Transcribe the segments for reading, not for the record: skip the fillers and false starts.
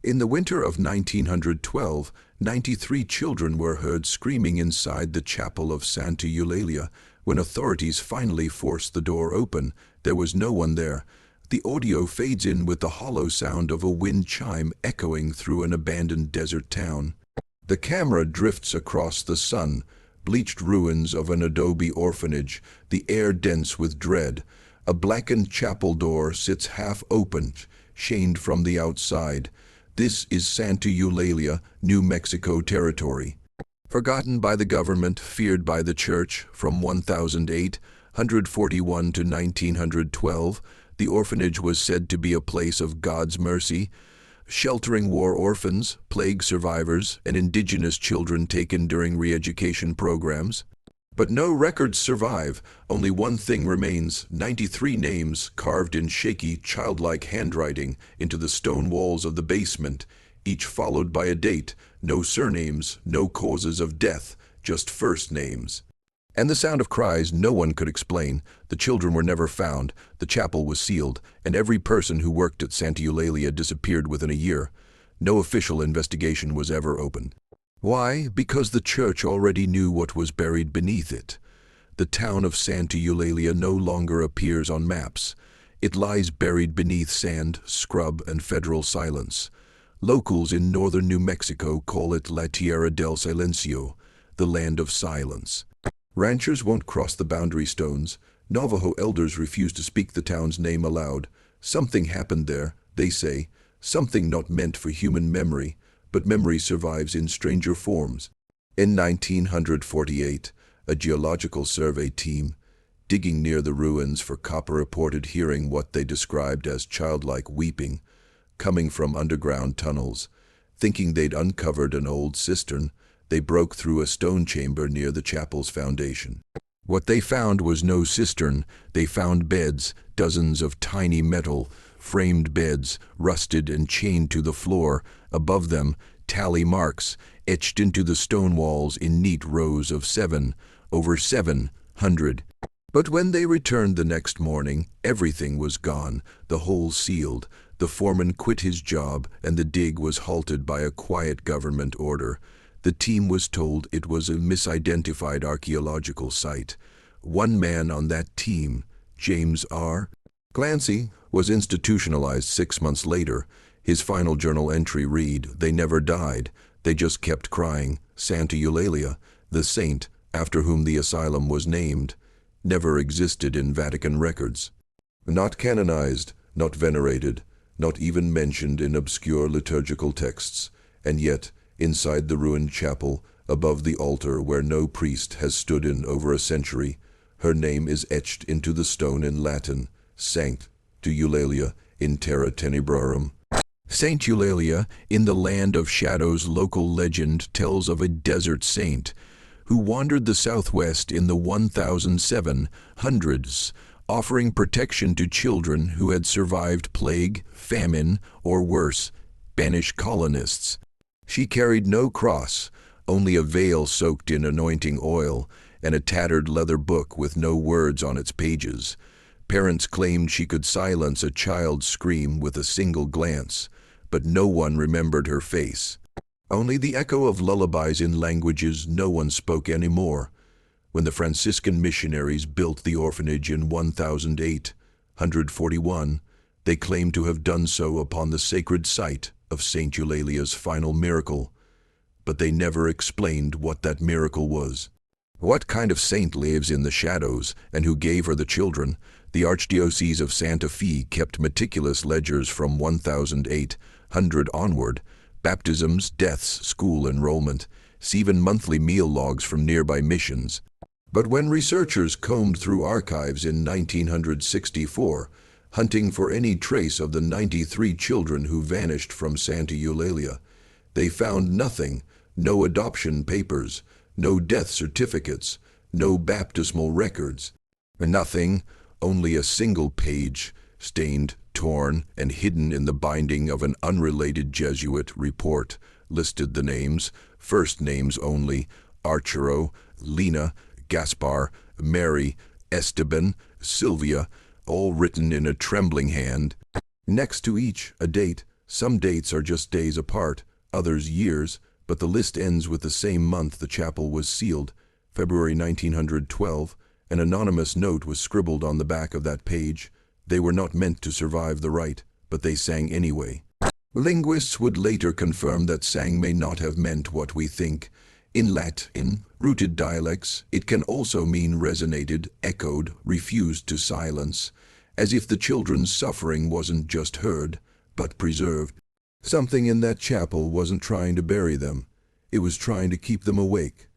In the winter of 1912, 93 children were heard screaming inside the chapel of Santa Eulalia. When authorities finally forced the door open, there was no one there. The audio fades in with the hollow sound of a wind chime echoing through an abandoned desert town. The camera drifts across the sun-bleached ruins of an adobe orphanage, the air dense with dread. A blackened chapel door sits half-opened, chained from the outside. This is Santa Eulalia, New Mexico territory. Forgotten by the government, feared by the church, from 1841 to 1912, the orphanage was said to be a place of God's mercy, sheltering war orphans, plague survivors, and indigenous children taken during re-education programs. But no records survive. Only one thing remains: 93 names carved in shaky, childlike handwriting into the stone walls of the basement, each followed by a date. No surnames, no causes of death, just first names. And the sound of cries no one could explain. The children were never found, the chapel was sealed, and every person who worked at Santa Eulalia disappeared within a year. No official investigation was ever opened. Why? Because the church already knew what was buried beneath it. The town of Santa Eulalia no longer appears on maps. It lies buried beneath sand, scrub, and federal silence. Locals in northern New Mexico call it La Tierra del Silencio, the land of silence. Ranchers won't cross the boundary stones. Navajo elders refuse to speak the town's name aloud. Something happened there, they say, something not meant for human memory, but memory survives in stranger forms. In 1948, a geological survey team, digging near the ruins for copper, reported hearing what they described as childlike weeping, coming from underground tunnels. Thinking they'd uncovered an old cistern, they broke through a stone chamber near the chapel's foundation. What they found was no cistern. They found beds, dozens of tiny metal framed beds, rusted and chained to the floor. Above them, tally marks etched into the stone walls in neat rows of over 700. But when they returned the next morning, everything was gone, the hole sealed. The foreman quit his job, and the dig was halted by a quiet government order. The team was told it was a misidentified archaeological site. One man on that team, James R. Clancy, was institutionalized 6 months later. His final journal entry read, "They never died, they just kept crying." Santa Eulalia, the saint after whom the asylum was named, never existed in Vatican records. Not canonized, not venerated, not even mentioned in obscure liturgical texts. And yet, inside the ruined chapel, above the altar where no priest has stood in over a century, her name is etched into the stone in Latin, Sancta Eulalia in terra tenebrarum. Saint Eulalia, in the land of shadows, local legend tells of a desert saint who wandered the southwest in the 1700s, offering protection to children who had survived plague, famine, or worse, banished colonists. She carried no cross, only a veil soaked in anointing oil, and a tattered leather book with no words on its pages. Parents claimed she could silence a child's scream with a single glance, but no one remembered her face. Only the echo of lullabies in languages no one spoke anymore. When the Franciscan missionaries built the orphanage in 1841, they claimed to have done so upon the sacred site of Saint Eulalia's final miracle, but they never explained what that miracle was. What kind of saint lives in the shadows, and who gave her the children? The Archdiocese of Santa Fe kept meticulous ledgers from 1800 onward: baptisms, deaths, school enrollment, even monthly meal logs from nearby missions. But when researchers combed through archives in 1964, hunting for any trace of the 93 children who vanished from Santa Eulalia, they found nothing: no adoption papers, no death certificates, no baptismal records. Nothing, only a single page, stained, torn, and hidden in the binding of an unrelated Jesuit report, listed the names, first names only: Arturo, Lena, Gaspar, Mary, Esteban, Sylvia, all written in a trembling hand. Next to each, a date, Some dates are just days apart, others years, but the list ends with the same month the chapel was sealed, February 1912. An anonymous note was scribbled on the back of that page. They were not meant to survive the rite, but they sang anyway. Linguists would later confirm that sang may not have meant what we think. In Latin, rooted dialects, it can also mean resonated, echoed, refused to silence, as if the children's suffering wasn't just heard, but preserved. Something in that chapel wasn't trying to bury them, it was trying to keep them awake.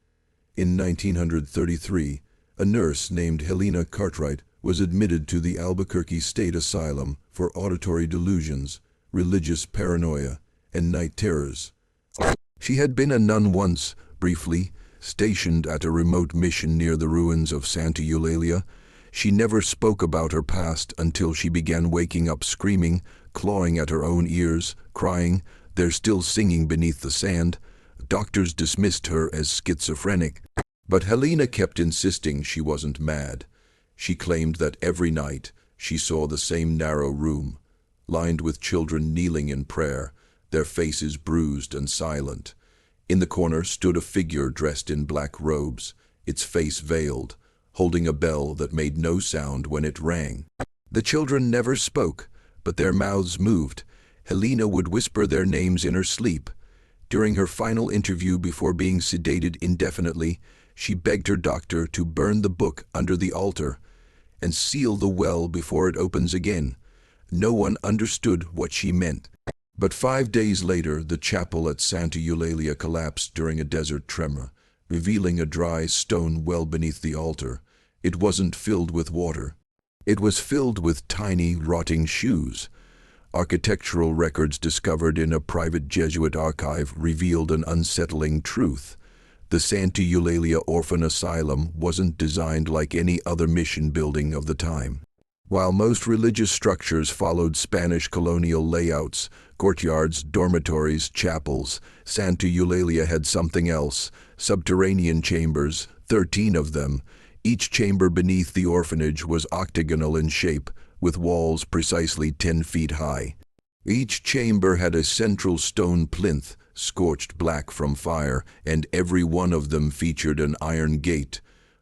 In 1933, a nurse named Helena Cartwright was admitted to the Albuquerque State Asylum for auditory delusions, religious paranoia, and night terrors. She had been a nun once, briefly, stationed at a remote mission near the ruins of Santa Eulalia. She never spoke about her past until she began waking up screaming, clawing at her own ears, crying, "They're still singing beneath the sand." Doctors dismissed her as schizophrenic, but Helena kept insisting she wasn't mad. She claimed that every night she saw the same narrow room, lined with children kneeling in prayer, their faces bruised and silent. In the corner stood a figure dressed in black robes, its face veiled, holding a bell that made no sound when it rang. The children never spoke, but their mouths moved. Helena would whisper their names in her sleep. During her final interview before being sedated indefinitely, she begged her doctor to burn the book under the altar and seal the well before it opens again. No one understood what she meant. But 5 days later, the chapel at Santa Eulalia collapsed during a desert tremor, revealing a dry stone well beneath the altar. It wasn't filled with water. It was filled with tiny, rotting shoes. Architectural records discovered in a private Jesuit archive revealed an unsettling truth. The Santa Eulalia Orphan Asylum wasn't designed like any other mission building of the time. While most religious structures followed Spanish colonial layouts, courtyards, dormitories, chapels, Santa Eulalia had something else: subterranean chambers, 13 of them. Each chamber beneath the orphanage was octagonal in shape, with walls precisely 10 feet high. Each chamber had a central stone plinth, scorched black from fire, and every one of them featured an iron gate,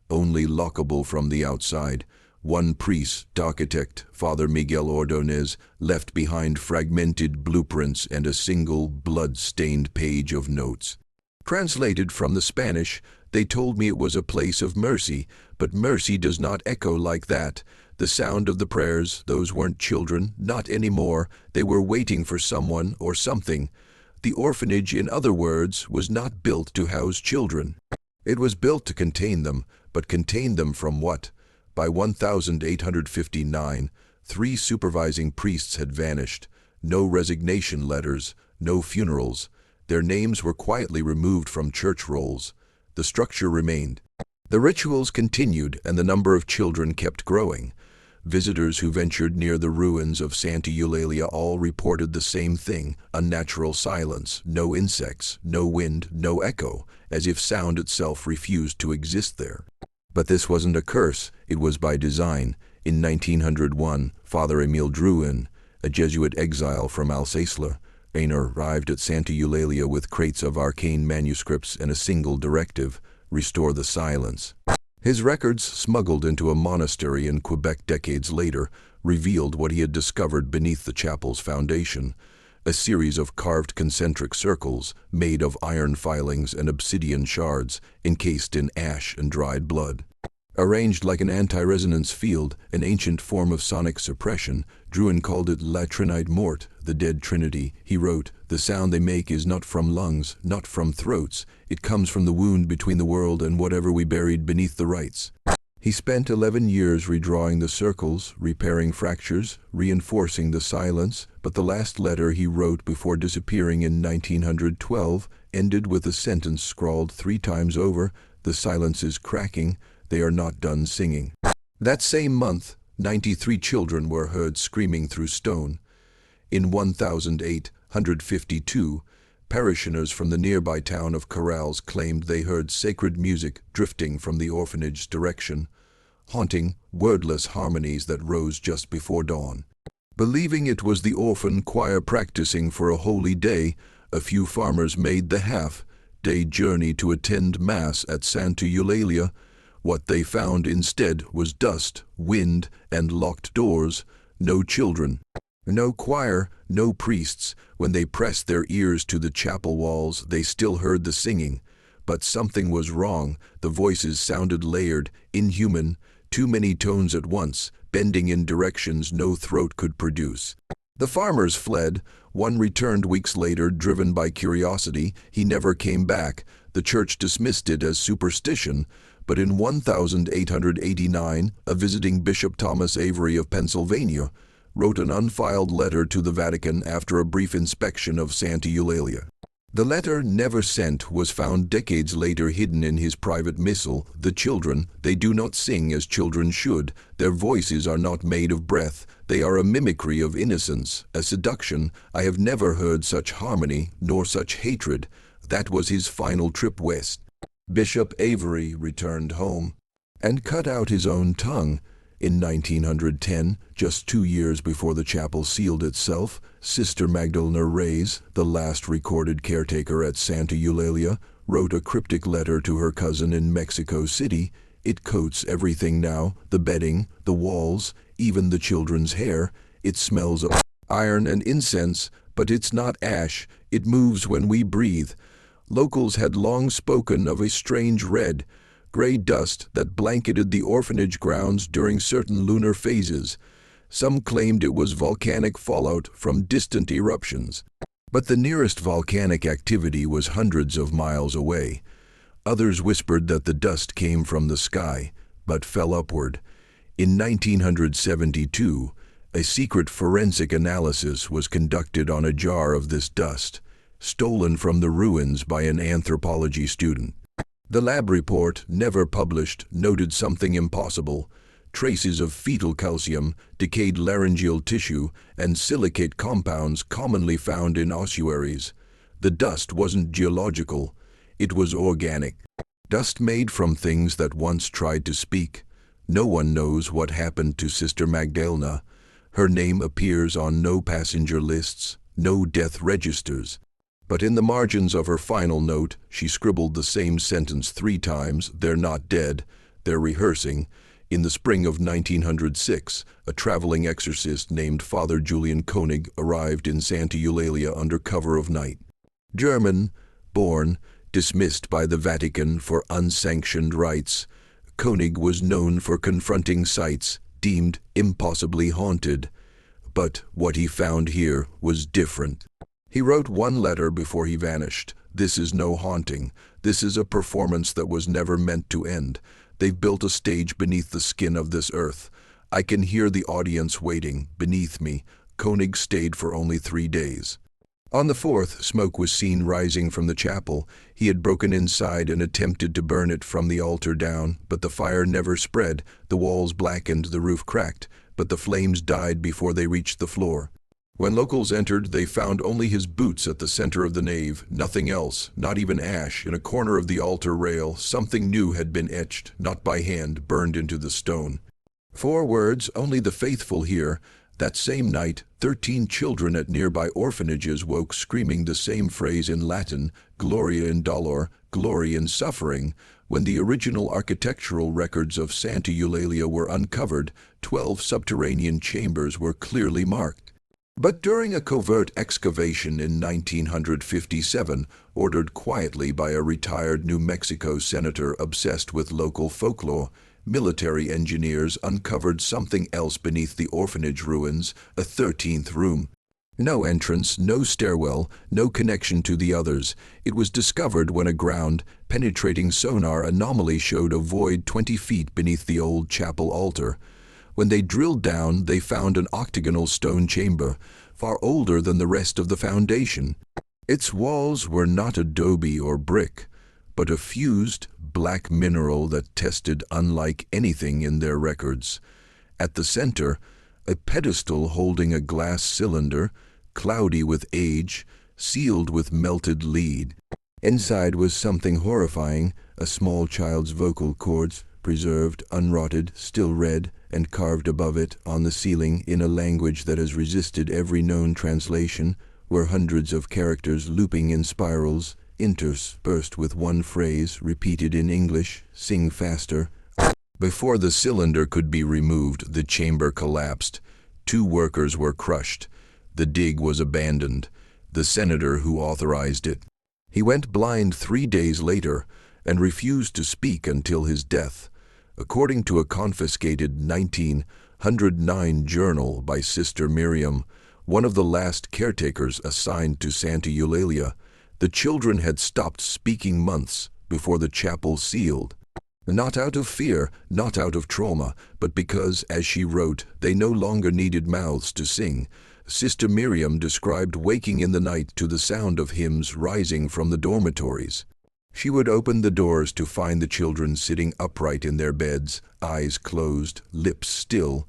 only lockable from the outside. One priest, architect, Father Miguel Ordonez, left behind fragmented blueprints and a single blood-stained page of notes. Translated from the Spanish, they told me it was a place of mercy, but mercy does not echo like that. The sound of the prayers, those weren't children, not anymore. They were waiting for someone or something. The orphanage, in other words, was not built to house children. It was built to contain them, but contain them from what? By 1859, 3 supervising priests had vanished. No resignation letters, no funerals. Their names were quietly removed from church rolls. The structure remained. The rituals continued, and the number of children kept growing. Visitors who ventured near the ruins of Santa Eulalia all reported the same thing: unnatural silence, no insects, no wind, no echo, as if sound itself refused to exist there. But this wasn't a curse, it was by design. In 1901, Father Emile Drouin, a Jesuit exile from Alsace, arrived at Santa Eulalia with crates of arcane manuscripts and a single directive: restore the silence. His records, smuggled into a monastery in Quebec decades later, revealed what he had discovered beneath the chapel's foundation: a series of carved concentric circles made of iron filings and obsidian shards encased in ash and dried blood. Arranged like an anti-resonance field, an ancient form of sonic suppression, Drouin called it La Trinite Morte, the dead trinity. He wrote, "The sound they make is not from lungs, not from throats. It comes from the wound between the world and whatever we buried beneath the rites." He spent 11 years redrawing the circles, repairing fractures, reinforcing the silence, but the last letter he wrote before disappearing in 1912 ended with a sentence scrawled 3 times over: "The silence is cracking, they are not done singing." That same month, 93 children were heard screaming through stone. In 1852, parishioners from the nearby town of Corrales claimed they heard sacred music drifting from the orphanage's direction, haunting, wordless harmonies that rose just before dawn. Believing it was the orphan choir practicing for a holy day, a few farmers made the half-day journey to attend Mass at Santa Eulalia. What they found instead was dust, wind, and locked doors. No children, no choir, no priests. When they pressed their ears to the chapel walls, they still heard the singing. But something was wrong. The voices sounded layered, inhuman, too many tones at once, bending in directions no throat could produce. The farmers fled. One returned weeks later, driven by curiosity. He never came back. The church dismissed it as superstition. But in 1889, a visiting Bishop Thomas Avery of Pennsylvania wrote an unfiled letter to the Vatican after a brief inspection of Santa Eulalia. The letter, never sent, was found decades later hidden in his private missal. The children, they do not sing as children should. Their voices are not made of breath. They are a mimicry of innocence, a seduction. I have never heard such harmony, nor such hatred. That was his final trip west. Bishop Avery returned home and cut out his own tongue. In 1910, just 2 years before the chapel sealed itself, Sister Magdalena Reyes, the last recorded caretaker at Santa Eulalia, wrote a cryptic letter to her cousin in Mexico City. It coats everything now, the bedding, the walls, even the children's hair. It smells of iron and incense, but it's not ash. It moves when we breathe. Locals had long spoken of a strange red, gray dust that blanketed the orphanage grounds during certain lunar phases. Some claimed it was volcanic fallout from distant eruptions, but the nearest volcanic activity was hundreds of miles away. Others whispered that the dust came from the sky, but fell upward. In 1972, a secret forensic analysis was conducted on a jar of this dust, stolen from the ruins by an anthropology student. The lab report, never published, noted something impossible: traces of fetal calcium, decayed laryngeal tissue, and silicate compounds commonly found in ossuaries. The dust wasn't geological, it was organic. Dust made from things that once tried to speak. No one knows what happened to Sister Magdalena. Her name appears on no passenger lists, no death registers. But in the margins of her final note, she scribbled the same sentence 3 times: "They're not dead, they're rehearsing." In the spring of 1906, a traveling exorcist named Father Julian Koenig arrived in Santa Eulalia under cover of night. German born, dismissed by the Vatican for unsanctioned rites, Koenig was known for confronting sites deemed impossibly haunted. But what he found here was different. He wrote one letter before he vanished: "This is no haunting. This is a performance that was never meant to end. They've built a stage beneath the skin of this earth. I can hear the audience waiting beneath me." Koenig stayed for only 3 days. On the 4th, smoke was seen rising from the chapel. He had broken inside and attempted to burn it from the altar down, but the fire never spread. The walls blackened, the roof cracked, but the flames died before they reached the floor. When locals entered, they found only his boots at the center of the nave, nothing else, not even ash. In a corner of the altar rail, something new had been etched, not by hand, burned into the stone. 4 words: "Only the faithful hear." That same night, 13 children at nearby orphanages woke screaming the same phrase in Latin: "Gloria in dolor," glory in suffering. When the original architectural records of Santa Eulalia were uncovered, 12 subterranean chambers were clearly marked. But during a covert excavation in 1957, ordered quietly by a retired New Mexico senator obsessed with local folklore, military engineers uncovered something else beneath the orphanage ruins: a 13th room. No entrance, no stairwell, no connection to the others. It was discovered when a ground-penetrating sonar anomaly showed a void 20 feet beneath the old chapel altar. When they drilled down, they found an octagonal stone chamber, far older than the rest of the foundation. Its walls were not adobe or brick, but a fused, black mineral that tested unlike anything in their records. At the center, a pedestal holding a glass cylinder, cloudy with age, sealed with melted lead. Inside was something horrifying: a small child's vocal cords, preserved, unrotted, still red, and carved above it, on the ceiling, in a language that has resisted every known translation, were hundreds of characters looping in spirals, interspersed with one phrase, repeated in English, "Sing faster." Before the cylinder could be removed, the chamber collapsed. 2 workers were crushed. The dig was abandoned. The senator who authorized it. He went blind 3 days later and refused to speak until his death. According to a confiscated 1909 journal by Sister Miriam, one of the last caretakers assigned to Santa Eulalia, the children had stopped speaking months before the chapel sealed. Not out of fear, not out of trauma, but because, as she wrote, they no longer needed mouths to sing. Sister Miriam described waking in the night to the sound of hymns rising from the dormitories. She would open the doors to find the children sitting upright in their beds, eyes closed, lips still.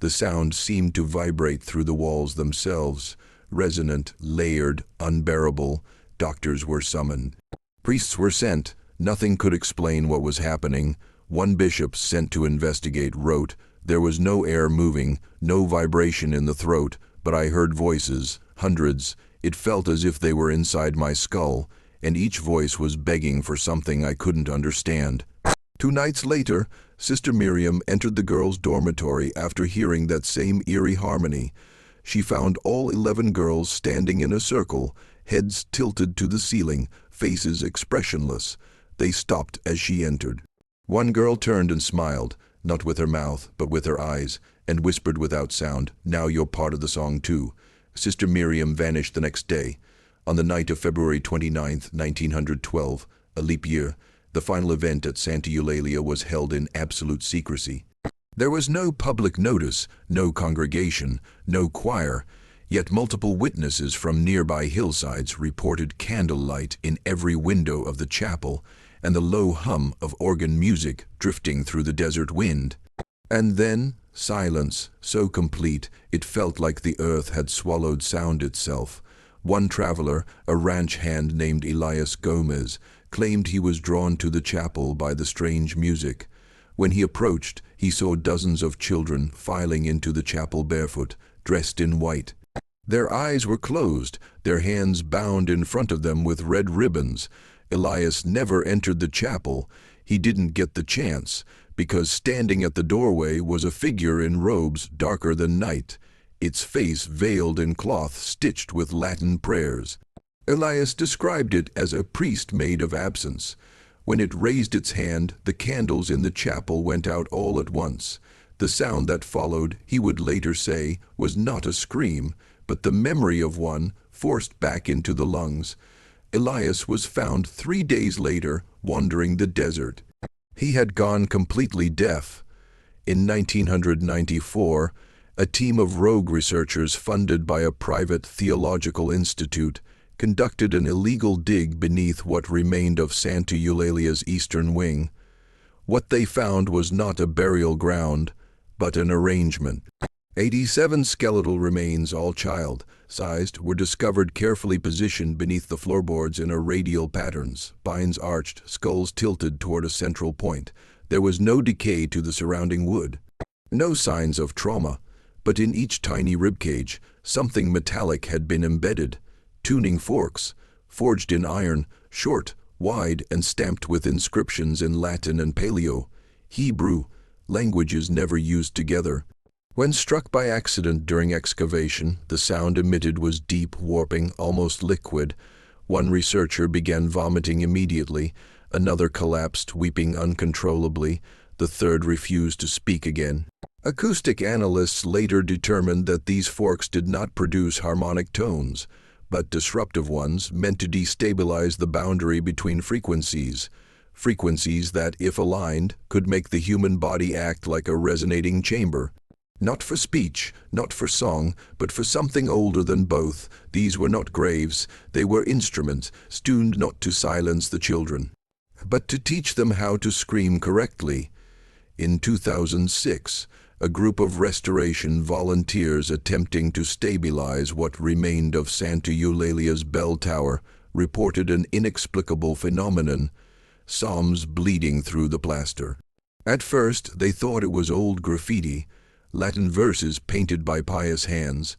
The sound seemed to vibrate through the walls themselves, resonant, layered, unbearable. Doctors were summoned. Priests were sent. Nothing could explain what was happening. One bishop sent to investigate wrote, "There was no air moving, no vibration in the throat, but I heard voices, hundreds. It felt as if they were inside my skull, and each voice was begging for something I couldn't understand." 2 nights later, Sister Miriam entered the girls' dormitory after hearing that same eerie harmony. She found all 11 girls standing in a circle, heads tilted to the ceiling, faces expressionless. They stopped as she entered. One girl turned and smiled, not with her mouth, but with her eyes, and whispered without sound, "Now you're part of the song too." Sister Miriam vanished the next day. On the night of February 29, 1912, a leap year, the final event at Santa Eulalia was held in absolute secrecy. There was no public notice, no congregation, no choir, yet multiple witnesses from nearby hillsides reported candlelight in every window of the chapel and the low hum of organ music drifting through the desert wind. And then silence, so complete it felt like the earth had swallowed sound itself. One traveler, a ranch hand named Elias Gomez, claimed he was drawn to the chapel by the strange music. When he approached, he saw dozens of children filing into the chapel barefoot, dressed in white. Their eyes were closed, their hands bound in front of them with red ribbons. Elias never entered the chapel. He didn't get the chance, because standing at the doorway was a figure in robes darker than night, its face veiled in cloth stitched with Latin prayers. Elias described it as a priest made of absence. When it raised its hand, the candles in the chapel went out all at once. The sound that followed, he would later say, was not a scream, but the memory of one forced back into the lungs. Elias was found 3 days later wandering the desert. He had gone completely deaf. In 1994, a team of rogue researchers funded by a private theological institute conducted an illegal dig beneath what remained of Santa Eulalia's eastern wing. What they found was not a burial ground, but an arrangement. 87 skeletal remains, all child-sized, were discovered carefully positioned beneath the floorboards in a radial patterns, spines arched, skulls tilted toward a central point. There was no decay to the surrounding wood. No signs of trauma, but in each tiny ribcage, something metallic had been embedded. Tuning forks, forged in iron, short, wide, and stamped with inscriptions in Latin and Paleo, Hebrew, languages never used together. When struck by accident during excavation, the sound emitted was deep, warping, almost liquid. One researcher began vomiting immediately, another collapsed, weeping uncontrollably, the third refused to speak again. Acoustic analysts later determined that these forks did not produce harmonic tones, but disruptive ones meant to destabilize the boundary between frequencies that, if aligned, could make the human body act like a resonating chamber. Not for speech, not for song, but for something older than both. These were not graves, they were instruments, tuned not to silence the children, but to teach them how to scream correctly. In 2006, a group of restoration volunteers attempting to stabilize what remained of Santa Eulalia's bell tower reported an inexplicable phenomenon, psalms bleeding through the plaster. At first, they thought it was old graffiti, Latin verses painted by pious hands,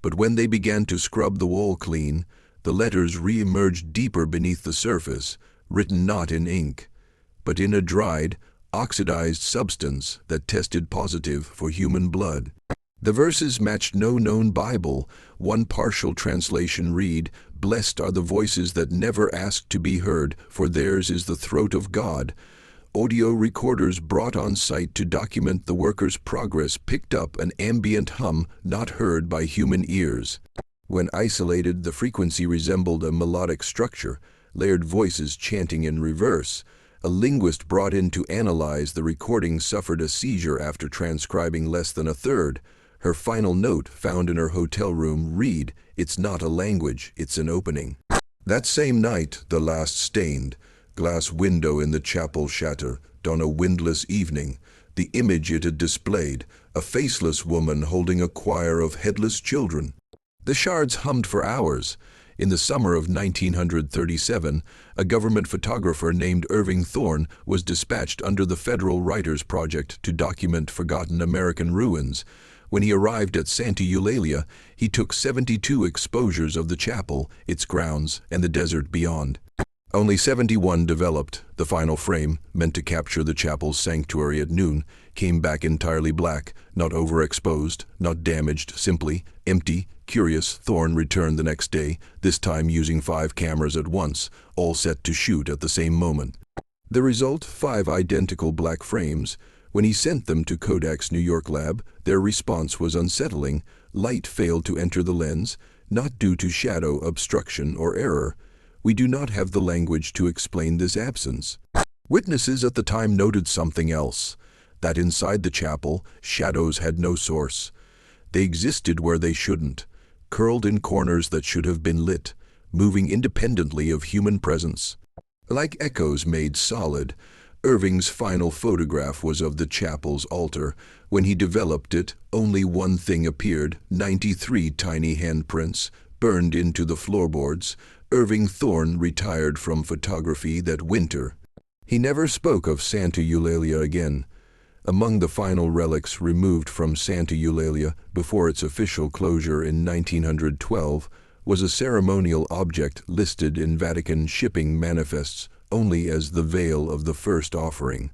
but when they began to scrub the wall clean, the letters re-emerged deeper beneath the surface, written not in ink, but in a dried, oxidized substance that tested positive for human blood. The verses matched no known Bible. One partial translation read, "Blessed are the voices that never ask to be heard, for theirs is the throat of God." Audio recorders brought on site to document the workers' progress picked up an ambient hum not heard by human ears. When isolated, the frequency resembled a melodic structure, layered voices chanting in reverse. A linguist brought in to analyze the recording suffered a seizure after transcribing less than a third. Her final note, found in her hotel room, read, "It's not a language, it's an opening." That same night, the last stained glass window in the chapel shattered on a windless evening. The image it had displayed, a faceless woman holding a choir of headless children. The shards hummed for hours. In the summer of 1937, a government photographer named Irving Thorne was dispatched under the Federal Writers Project to document forgotten American ruins. When he arrived at Santa Eulalia, he took 72 exposures of the chapel, its grounds, and the desert beyond. Only 71 developed. The final frame, meant to capture the chapel's sanctuary at noon, came back entirely black, not overexposed, not damaged, simply empty. Curious, Thorne returned the next day, this time using 5 cameras at once, all set to shoot at the same moment. The result, 5 identical black frames. When he sent them to Kodak's New York lab, their response was unsettling. Light failed to enter the lens, not due to shadow obstruction or error. We do not have the language to explain this absence. Witnesses at the time noted something else, that inside the chapel, shadows had no source. They existed where they shouldn't, curled in corners that should have been lit, moving independently of human presence. Like echoes made solid, Irving's final photograph was of the chapel's altar. When he developed it, only one thing appeared, 93 tiny handprints, burned into the floorboards. Irving Thorne retired from photography that winter. He never spoke of Santa Eulalia again. Among the final relics removed from Santa Eulalia before its official closure in 1912 was a ceremonial object listed in Vatican shipping manifests only as the veil of the first offering.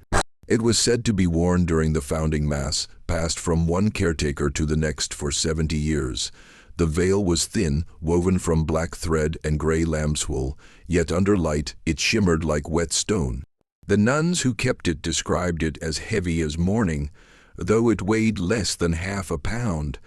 It was said to be worn during the founding mass, passed from one caretaker to the next for 70 years. The veil was thin, woven from black thread and gray lamb's wool, yet under light it shimmered like wet stone. The nuns who kept it described it as heavy as mourning, though it weighed less than half a pound.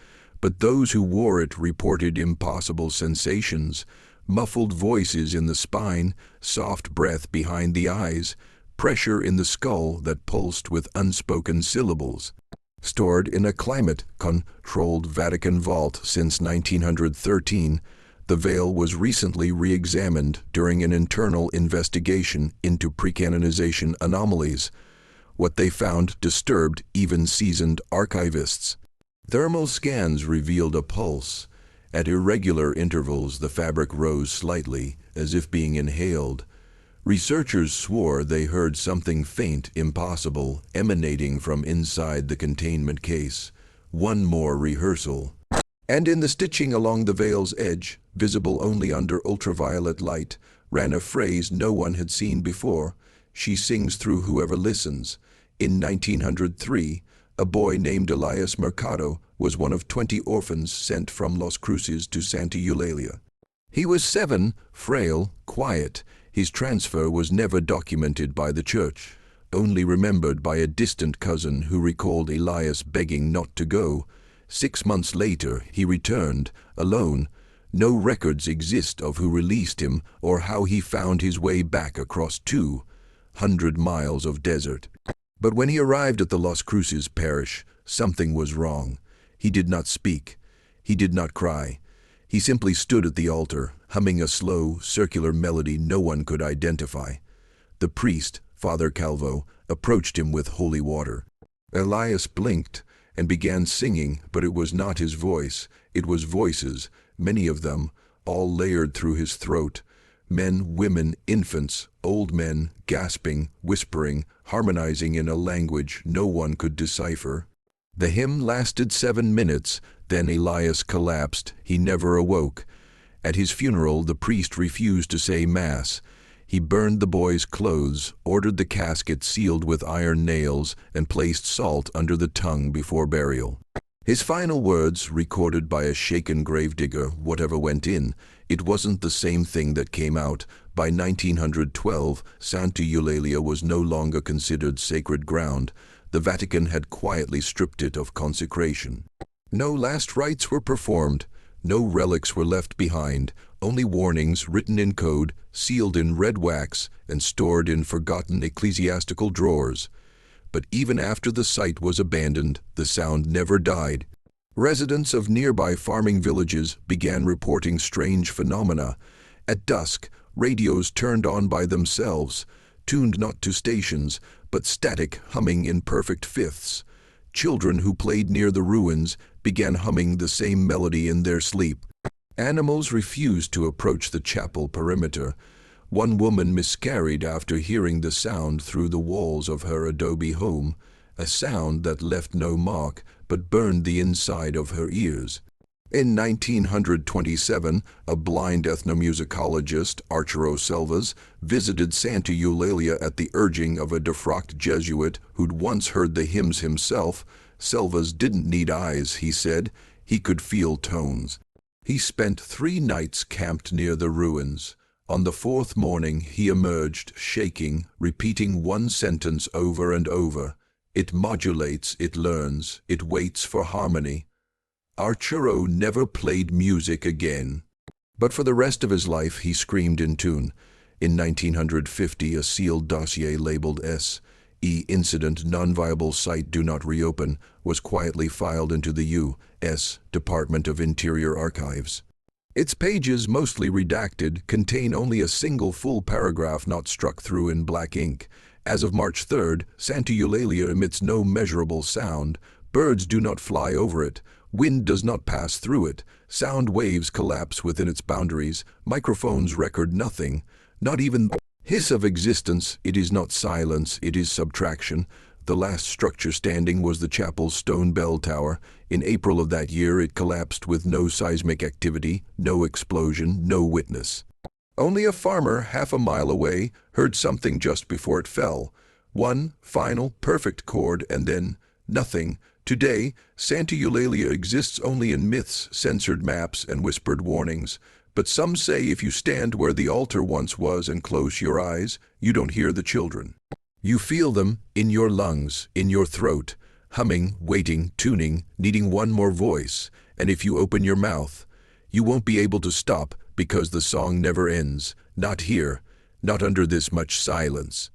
But those who wore it reported impossible sensations, muffled voices in the spine, soft breath behind the eyes, pressure in the skull that pulsed with unspoken syllables. Stored in a climate-controlled Vatican vault since 1913, the veil was recently re-examined during an internal investigation into pre-canonization anomalies. What they found disturbed even seasoned archivists. Thermal scans revealed a pulse. At irregular intervals, the fabric rose slightly, as if being inhaled. Researchers swore they heard something faint, impossible, emanating from inside the containment case. One more rehearsal. And in the stitching along the veil's edge, visible only under ultraviolet light, ran a phrase no one had seen before. She sings through whoever listens. In 1903, a boy named Elias Mercado was one of 20 orphans sent from Las Cruces to Santa Eulalia. He was 7, frail, quiet. His transfer was never documented by the church, only remembered by a distant cousin who recalled Elias begging not to go. 6 months later, he returned, alone. No records exist of who released him or how he found his way back across 200 miles of desert. But when he arrived at the Las Cruces parish, something was wrong. He did not speak. He did not cry. He simply stood at the altar, humming a slow, circular melody no one could identify. The priest, Father Calvo, approached him with holy water. Elias blinked and began singing, but it was not his voice. It was voices, many of them, all layered through his throat. men, women, infants, old men, gasping, whispering, harmonizing in a language no one could decipher. The hymn lasted 7 minutes, then Elias collapsed. He never awoke. At his funeral, the priest refused to say Mass. He burned the boy's clothes, ordered the casket sealed with iron nails, and placed salt under the tongue before burial. His final words, recorded by a shaken gravedigger, whatever went in, it wasn't the same thing that came out. By 1912, Santa Eulalia was no longer considered sacred ground. The Vatican had quietly stripped it of consecration. No last rites were performed. No relics were left behind, only warnings written in code, sealed in red wax, and stored in forgotten ecclesiastical drawers. But even after the site was abandoned, the sound never died. Residents of nearby farming villages began reporting strange phenomena. At dusk, radios turned on by themselves, tuned not to stations, but static, humming in perfect fifths. Children who played near the ruins began humming the same melody in their sleep. Animals refused to approach the chapel perimeter. One woman miscarried after hearing the sound through the walls of her adobe home, a sound that left no mark but burned the inside of her ears. In 1927, a blind ethnomusicologist, Arturo Selvas, visited Santa Eulalia at the urging of a defrocked Jesuit who'd once heard the hymns himself. Selvas didn't need eyes, he said. He could feel tones. He spent 3 nights camped near the ruins. On the 4th morning, he emerged, shaking, repeating one sentence over and over. It modulates, it learns, it waits for harmony. Arturo never played music again. But for the rest of his life, he screamed in tune. In 1950, a sealed dossier labeled S.E. Incident Non-Viable Site Do Not Reopen was quietly filed into the U.S. Department of Interior Archives. Its pages, mostly redacted, contain only a single full paragraph not struck through in black ink. As of March 3rd, Santa Eulalia emits no measurable sound. Birds do not fly over it. Wind does not pass through it. Sound waves collapse within its boundaries. Microphones record nothing, not even the hiss of existence. It is not silence, it is subtraction. The last structure standing was the chapel's stone bell tower. In April of that year, it collapsed with no seismic activity, no explosion, no witness. Only a farmer half a mile away heard something just before it fell. One final, perfect chord, and then nothing. Today, Santa Eulalia exists only in myths, censored maps, and whispered warnings. But some say if you stand where the altar once was and close your eyes, you don't hear the children. You feel them in your lungs, in your throat, humming, waiting, tuning, needing one more voice. And if you open your mouth, you won't be able to stop because the song never ends. Not here, not under this much silence.